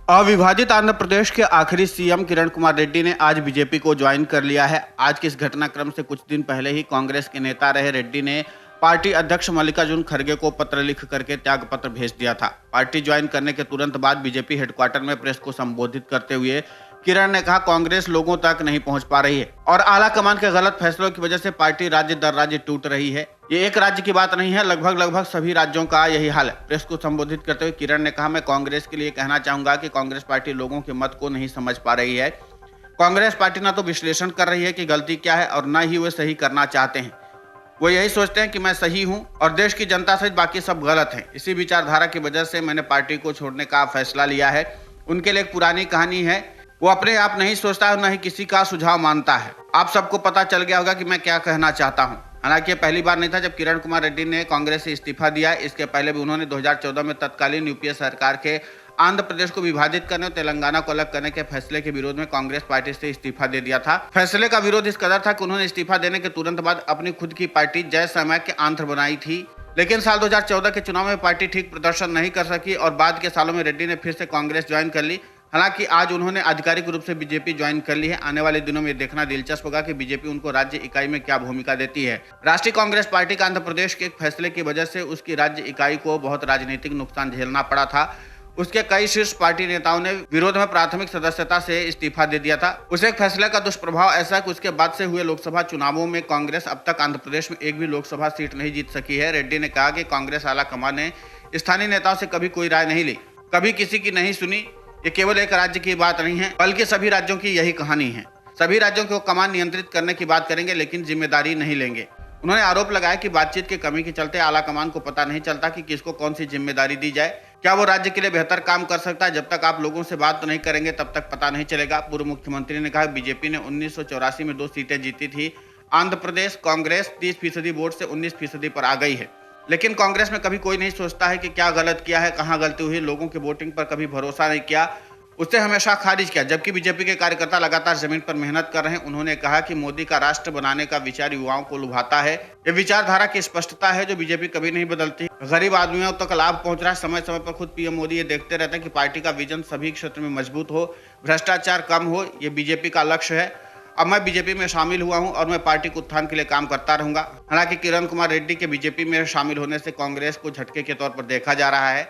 अविभाजित आंध्र प्रदेश के आखिरी सीएम किरण कुमार रेड्डी ने आज बीजेपी को ज्वाइन कर लिया है। आज के इस घटनाक्रम से कुछ दिन पहले ही कांग्रेस के नेता रहे रेड्डी ने पार्टी अध्यक्ष मल्लिकार्जुन खड़गे को पत्र लिख करके त्याग पत्र भेज दिया था। पार्टी ज्वाइन करने के तुरंत बाद बीजेपी हेडक्वार्टर में प्रेस को संबोधित करते हुए किरण ने कहा, कांग्रेस लोगों तक नहीं पहुंच पा रही है और आला कमान के गलत फैसलों की वजह से पार्टी राज्य दर राज्य टूट रही है। ये एक राज्य की बात नहीं है, लगभग सभी राज्यों का यही हाल है। प्रेस को संबोधित करते हुए किरण ने कहा, मैं कांग्रेस के लिए कहना चाहूंगा कि कांग्रेस पार्टी लोगों के मत को नहीं समझ पा रही है। कांग्रेस पार्टी ना तो विश्लेषण कर रही है कि गलती क्या है और न ही वे सही करना चाहते हैं। वो यही सोचते हैं कि मैं सही हूं और देश की जनता सहित बाकी सब गलत हैं। इसी विचारधारा की वजह से मैंने पार्टी को छोड़ने का फैसला लिया है। उनके लिए एक पुरानी कहानी है, वो अपने आप नहीं सोचता है, न ही किसी का सुझाव मानता है। आप सबको पता चल गया होगा कि मैं क्या कहना चाहता हूं। हालांकि ये पहली बार नहीं था जब किरण कुमार रेड्डी ने कांग्रेस से इस्तीफा दिया। इसके पहले भी उन्होंने 2014 में तत्कालीन यूपीए सरकार के आंध्र प्रदेश को विभाजित करने और तेलंगाना को अलग करने के फैसले के विरोध में कांग्रेस पार्टी से इस्तीफा दे दिया था। फैसले का विरोध इस कदर था कि उन्होंने इस्तीफा देने के तुरंत बाद अपनी खुद की पार्टी जय समाज के आंध्र बनाई थी। लेकिन साल 2014 के चुनाव में पार्टी ठीक प्रदर्शन नहीं कर सकी और बाद के सालों में रेड्डी ने फिर से कांग्रेस ज्वाइन कर ली। हालांकि आज उन्होंने आधिकारिक रूप से बीजेपी ज्वाइन कर ली है। आने वाले दिनों में देखना दिलचस्प होगा कि बीजेपी उनको राज्य इकाई में क्या भूमिका देती है। राष्ट्रीय कांग्रेस पार्टी का आंध्र प्रदेश के एक फैसले की वजह से उसकी राज्य इकाई को बहुत राजनीतिक नुकसान झेलना पड़ा था। उसके कई शीर्ष पार्टी नेताओं ने विरोध में प्राथमिक सदस्यता से इस्तीफा दे दिया था। उस एक फैसले का दुष्प्रभाव ऐसा है कि उसके बाद से हुए लोकसभा चुनावों में कांग्रेस अब तक आंध्र प्रदेश में एक भी लोकसभा सीट नहीं जीत सकी है। रेड्डी ने कहा कि कांग्रेस आला कमान ने स्थानीय नेताओं से कभी कोई राय नहीं ली, कभी किसी की नहीं सुनी। ये केवल एक राज्य की बात नहीं है, बल्कि सभी राज्यों की यही कहानी है। सभी राज्यों को कमान नियंत्रित करने की बात करेंगे लेकिन जिम्मेदारी नहीं लेंगे। उन्होंने आरोप लगाया कि बातचीत की कमी के चलते आला कमान को पता नहीं चलता कि किसको कौन सी जिम्मेदारी दी जाए। क्या वो राज्य के लिए बेहतर काम कर सकता है? जब तक आप लोगों से बात नहीं करेंगे तब तक पता नहीं चलेगा। पूर्व मुख्यमंत्री ने कहा, बीजेपी ने 1984 में 2 सीटें जीती थी। आंध्र प्रदेश कांग्रेस 30% वोट से 19% पर आ गई है। लेकिन कांग्रेस में कभी कोई नहीं सोचता है कि क्या गलत किया है, कहां गलती हुई। लोगों के वोटिंग पर कभी भरोसा नहीं किया, उससे हमेशा खारिज किया। जबकि बीजेपी के कार्यकर्ता लगातार जमीन पर मेहनत कर रहे हैं। उन्होंने कहा कि मोदी का राष्ट्र बनाने का विचार युवाओं को लुभाता है। ये विचारधारा की स्पष्टता है जो बीजेपी कभी नहीं बदलती। गरीब आदमियों तक लाभ पहुंच रहा है। समय समय पर खुद पीएम मोदी ये देखते रहते हैं कि पार्टी का विजन सभी क्षेत्र में मजबूत हो, भ्रष्टाचार कम हो। ये बीजेपी का लक्ष्य है। अब मैं बीजेपी में शामिल हुआ हूं और मैं पार्टी के उत्थान के लिए काम करता रहूंगा। हालांकि किरण कुमार रेड्डी के बीजेपी में शामिल होने से कांग्रेस को झटके के तौर पर देखा जा रहा है।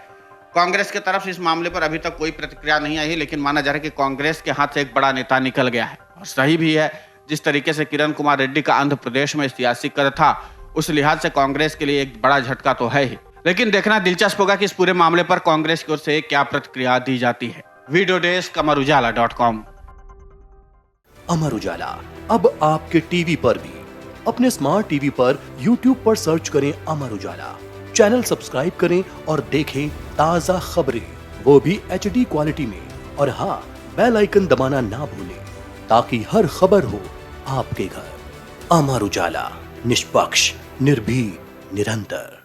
कांग्रेस की तरफ से इस मामले पर अभी तक कोई प्रतिक्रिया नहीं आई है, लेकिन माना जा रहा है कि कांग्रेस के हाथ से एक बड़ा नेता निकल गया है। और सही भी है, जिस तरीके से किरण कुमार रेड्डी का आंध्र प्रदेश में सियासी कद था, उस लिहाज से कांग्रेस के लिए एक बड़ा झटका तो है ही। लेकिन देखना दिलचस्प होगा कि इस पूरे मामले पर कांग्रेस की ओर से क्या प्रतिक्रिया दी जाती है। Video desk अमरउजाला.com। अमर उजाला अब आपके टीवी पर भी। अपने स्मार्ट टीवी पर यूट्यूब पर सर्च करें अमर उजाला, चैनल सब्सक्राइब करें और देखें ताजा खबरें, वो भी HD क्वालिटी में। और हाँ, बेल आइकन दबाना ना भूलें ताकि हर खबर हो आपके घर। अमर उजाला, निष्पक्ष, निर्भीक, निरंतर।